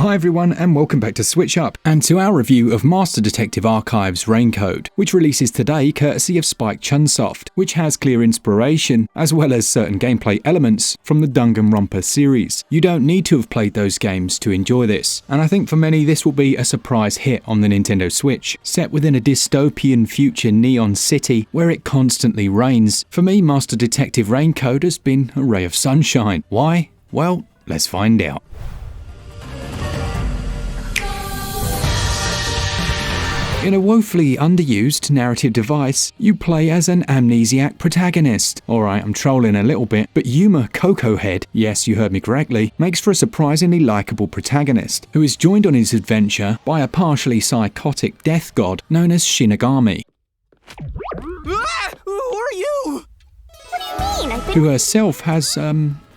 Hi everyone and welcome back to SwitchUp and to our review of Master Detective Archives Raincode, which releases today courtesy of Spike Chunsoft, which has clear inspiration as well as certain gameplay elements from the Danganronpa series. You don't need to have played those games to enjoy this, and I think for many this will be a surprise hit on the Nintendo Switch. Set within a dystopian future neon city where it constantly rains, for me Master Detective Raincode has been a ray of sunshine. Why? Well, let's find out. In a woefully underused narrative device, you play as an amnesiac protagonist. Alright, I'm trolling a little bit, but Yuma Coco Head, yes you heard me correctly, makes for a surprisingly likeable protagonist, who is joined on his adventure by a partially psychotic death god known as Shinigami. Ah! Who are you? What do you mean? Who herself has,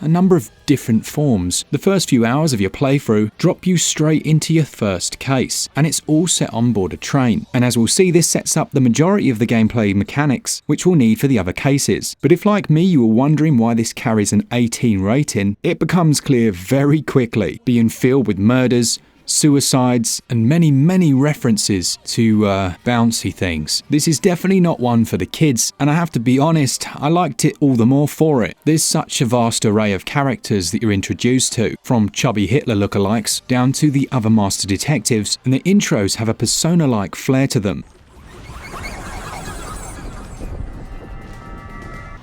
a number of different forms. The first few hours of your playthrough drop you straight into your first case, and it's all set on board a train. And as we'll see, this sets up the majority of the gameplay mechanics, which we'll need for the other cases. But if like me you were wondering why this carries an 18 rating, it becomes clear very quickly, being filled with murders, suicides, and many references to bouncy things. This is definitely not one for the kids, and I have to be honest, I liked it all the more for it. There's such a vast array of characters that you're introduced to, from chubby Hitler lookalikes down to the other master detectives, and the intros have a persona-like flair to them.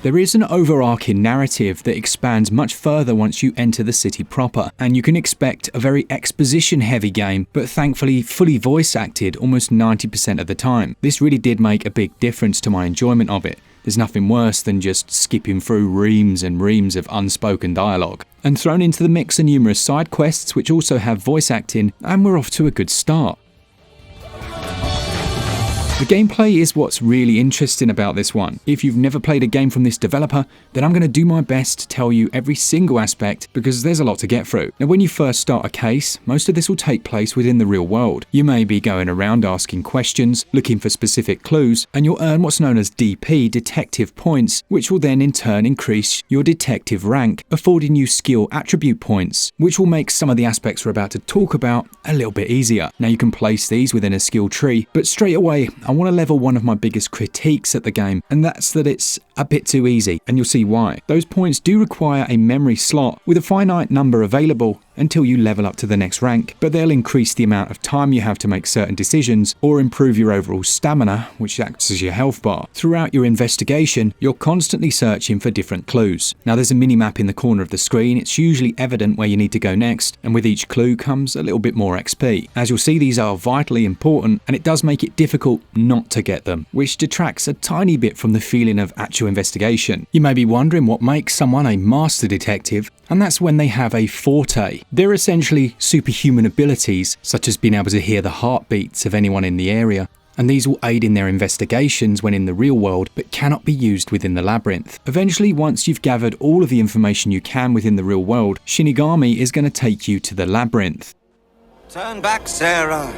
There is an overarching narrative that expands much further once you enter the city proper, and you can expect a very exposition-heavy game, but thankfully fully voice-acted almost 90% of the time. This really did make a big difference to my enjoyment of it. There's nothing worse than just skipping through reams and reams of unspoken dialogue. And thrown into the mix are numerous side quests which also have voice acting, and we're off to a good start. The gameplay is what's really interesting about this one. If you've never played a game from this developer, then I'm going to do my best to tell you every single aspect because there's a lot to get through. Now when you first start a case, most of this will take place within the real world. You may be going around asking questions, looking for specific clues, and you'll earn what's known as DP, detective points, which will then in turn increase your detective rank, affording you skill attribute points, which will make some of the aspects we're about to talk about a little bit easier. Now you can place these within a skill tree, but straight away I want to level one of my biggest critiques at the game, and that's that it's a bit too easy, and you'll see why. Those points do require a memory slot with a finite number available until you level up to the next rank, but they'll increase the amount of time you have to make certain decisions or improve your overall stamina, which acts as your health bar. Throughout your investigation, you're constantly searching for different clues. Now there's a mini-map in the corner of the screen. It's usually evident where you need to go next, and with each clue comes a little bit more XP. As you'll see, these are vitally important, and it does make it difficult not to get them, which detracts a tiny bit from the feeling of actual investigation. You may be wondering what makes someone a master detective, and that's when they have a forte. They're essentially superhuman abilities, such as being able to hear the heartbeats of anyone in the area, and these will aid in their investigations when in the real world, but cannot be used within the labyrinth. Eventually, once you've gathered all of the information you can within the real world, Shinigami is going to take you to the labyrinth. Turn back, Sarah.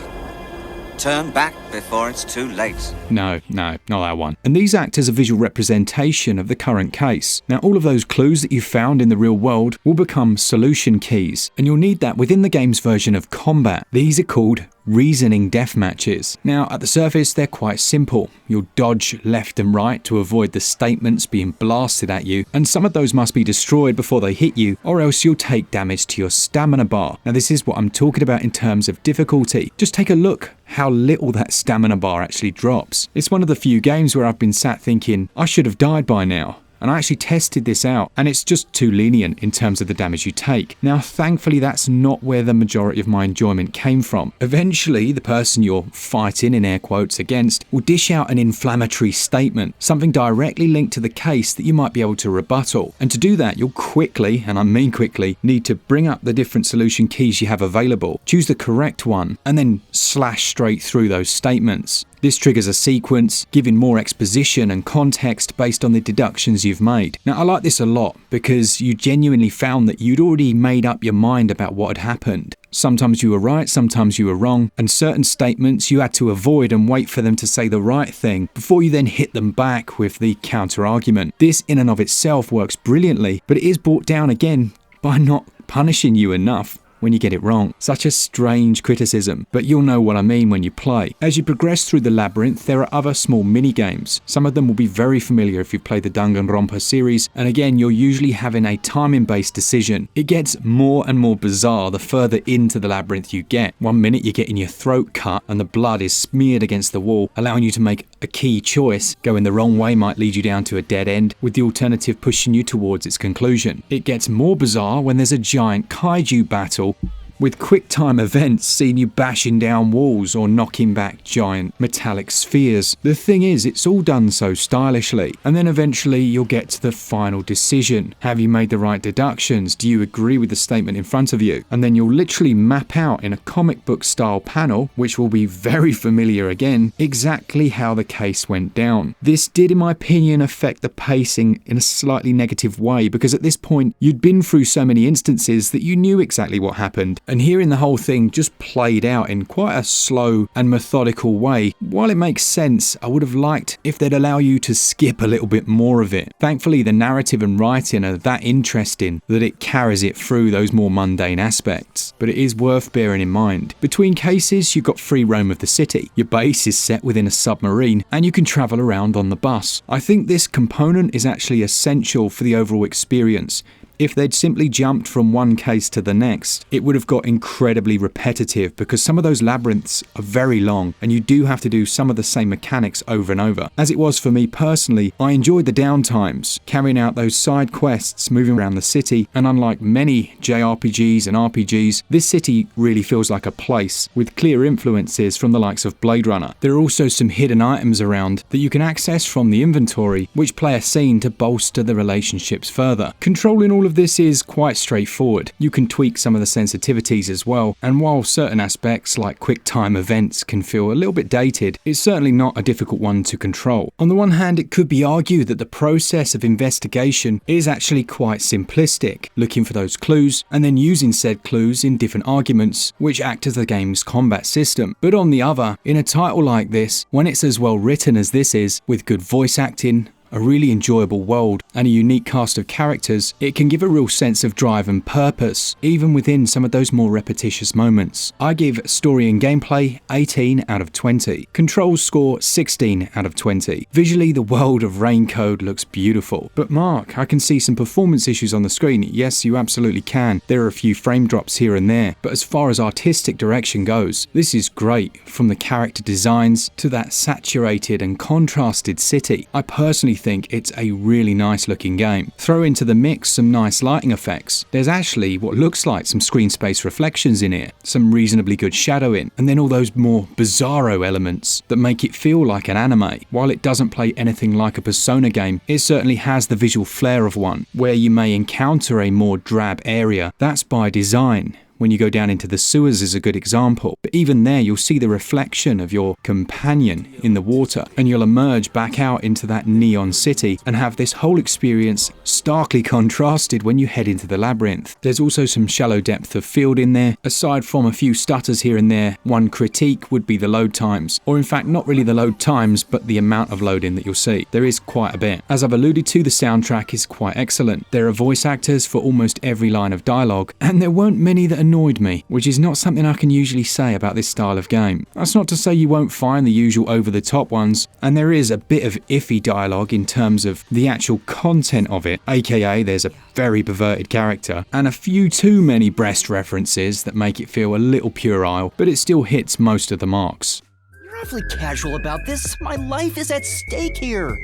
Turn back before it's too late. No, not that one. And these act as a visual representation of the current case. Now all of those clues that you found in the real world will become solution keys, and you'll need that within the game's version of combat. These are called reasoning deathmatches. Now at the surface they're quite simple. You'll dodge left and right to avoid the statements being blasted at you, and some of those must be destroyed before they hit you, or else you'll take damage to your stamina bar. Now this is what I'm talking about in terms of difficulty. Just take a look how little that stamina bar actually drops. It's one of the few games where I've been sat thinking I should have died by now. And I actually tested this out, and it's just too lenient in terms of the damage you take. Now thankfully that's not where the majority of my enjoyment came from. Eventually the person you're fighting in air quotes against will dish out an inflammatory statement, something directly linked to the case that you might be able to rebuttal. And to do that you'll quickly, and I mean quickly, need to bring up the different solution keys you have available, choose the correct one, and then slash straight through those statements. This triggers a sequence, giving more exposition and context based on the deductions you've made. Now I like this a lot because you genuinely found that you'd already made up your mind about what had happened. Sometimes you were right, sometimes you were wrong, and certain statements you had to avoid and wait for them to say the right thing before you then hit them back with the counter-argument. This in and of itself works brilliantly, but it is brought down again by not punishing you enough when you get it wrong. Such a strange criticism, but you'll know what I mean when you play. As you progress through the labyrinth, there are other small mini-games. Some of them will be very familiar if you've played the Danganronpa series, and again, you're usually having a timing-based decision. It gets more and more bizarre the further into the labyrinth you get. One minute you're getting your throat cut and the blood is smeared against the wall, allowing you to make a key choice. Going the wrong way might lead you down to a dead end, with the alternative pushing you towards its conclusion. It gets more bizarre when there's a giant kaiju battle, with quick time events seeing you bashing down walls or knocking back giant metallic spheres. The thing is, it's all done so stylishly, and then eventually you'll get to the final decision. Have you made the right deductions? Do you agree with the statement in front of you? And then you'll literally map out in a comic book style panel, which will be very familiar again, exactly how the case went down. This did, in my opinion, affect the pacing in a slightly negative way, because at this point you'd been through so many instances that you knew exactly what happened. And hearing the whole thing just played out in quite a slow and methodical way, while it makes sense, I would have liked if they'd allow you to skip a little bit more of it. Thankfully, the narrative and writing are that interesting that it carries it through those more mundane aspects. But it is worth bearing in mind. Between cases, you've got free roam of the city. Your base is set within a submarine, and you can travel around on the bus. I think this component is actually essential for the overall experience. If they'd simply jumped from one case to the next, it would have got incredibly repetitive, because some of those labyrinths are very long and you do have to do some of the same mechanics over and over. As it was for me personally, I enjoyed the downtimes, carrying out those side quests, moving around the city, and unlike many JRPGs and RPGs, this city really feels like a place with clear influences from the likes of Blade Runner. There are also some hidden items around that you can access from the inventory, which play a scene to bolster the relationships further. Controlling all of this is quite straightforward. You can tweak some of the sensitivities as well, and while certain aspects like quick time events can feel a little bit dated, it's certainly not a difficult one to control. On the one hand, it could be argued that the process of investigation is actually quite simplistic, looking for those clues and then using said clues in different arguments which act as the game's combat system. But on the other, in a title like this, when it's as well written as this is, with good voice acting, a really enjoyable world, and a unique cast of characters, it can give a real sense of drive and purpose, even within some of those more repetitious moments. I give story and gameplay 18 out of 20. Controls score 16 out of 20. Visually, the world of Raincode looks beautiful. But Mark, I can see some performance issues on the screen. Yes, you absolutely can. There are a few frame drops here and there, but as far as artistic direction goes, this is great. From the character designs to that saturated and contrasted city, I personally think it's a really nice looking game. Throw into the mix some nice lighting effects. There's actually what looks like some screen space reflections in here, some reasonably good shadowing, and then all those more bizarro elements that make it feel like an anime. While it doesn't play anything like a Persona game, it certainly has the visual flair of one, where you may encounter a more drab area. That's by design. When you go down into the sewers is a good example, but even there you'll see the reflection of your companion in the water, and you'll emerge back out into that neon city and have this whole experience starkly contrasted when you head into the labyrinth. There's also some shallow depth of field in there. Aside from a few stutters here and there, one critique would be the load times, or in fact not really the load times but the amount of loading that you'll see. There is quite a bit. As I've alluded to, the soundtrack is quite excellent. There are voice actors for almost every line of dialogue, and there weren't many that annoyed me, which is not something I can usually say about this style of game. That's not to say you won't find the usual over-the-top ones, and there is a bit of iffy dialogue in terms of the actual content of it, aka there's a very perverted character, and a few too many breast references that make it feel a little puerile, but it still hits most of the marks. You're awfully casual about this. My life is at stake here.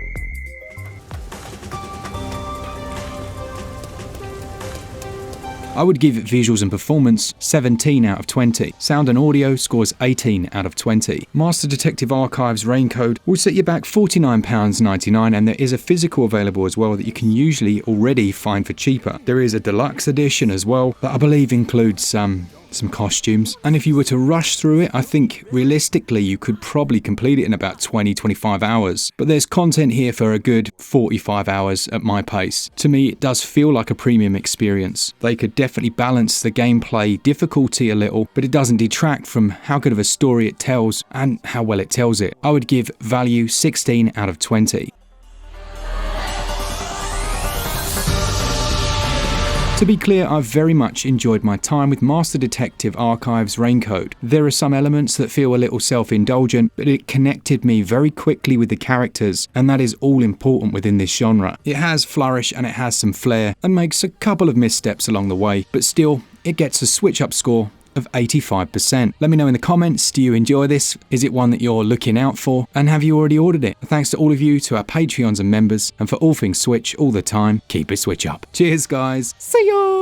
I would give visuals and performance 17 out of 20. Sound and audio scores 18 out of 20. Master Detective Archives Raincode will set you back £49.99, and there is a physical available as well that you can usually already find for cheaper. There is a deluxe edition as well that I believe includes some costumes, and if you were to rush through it, I think realistically you could probably complete it in about 20-25 hours, but there's content here for a good 45 hours at my pace. To me, it does feel like a premium experience. They could definitely balance the gameplay difficulty a little, but it doesn't detract from how good of a story it tells and how well it tells it. I would give value 16 out of 20. To be clear, I've very much enjoyed my time with Master Detective Archives Raincode. There are some elements that feel a little self-indulgent, but it connected me very quickly with the characters, and that is all important within this genre. It has flourish and it has some flair, and makes a couple of missteps along the way, but still, it gets a SwitchUp score of 85%. Let me know in the comments, do you enjoy this? Is it one that you're looking out for? And have you already ordered it? Thanks to all of you, to our Patreons and members, and for all things Switch all the time, keep it Switch up. Cheers guys, see ya!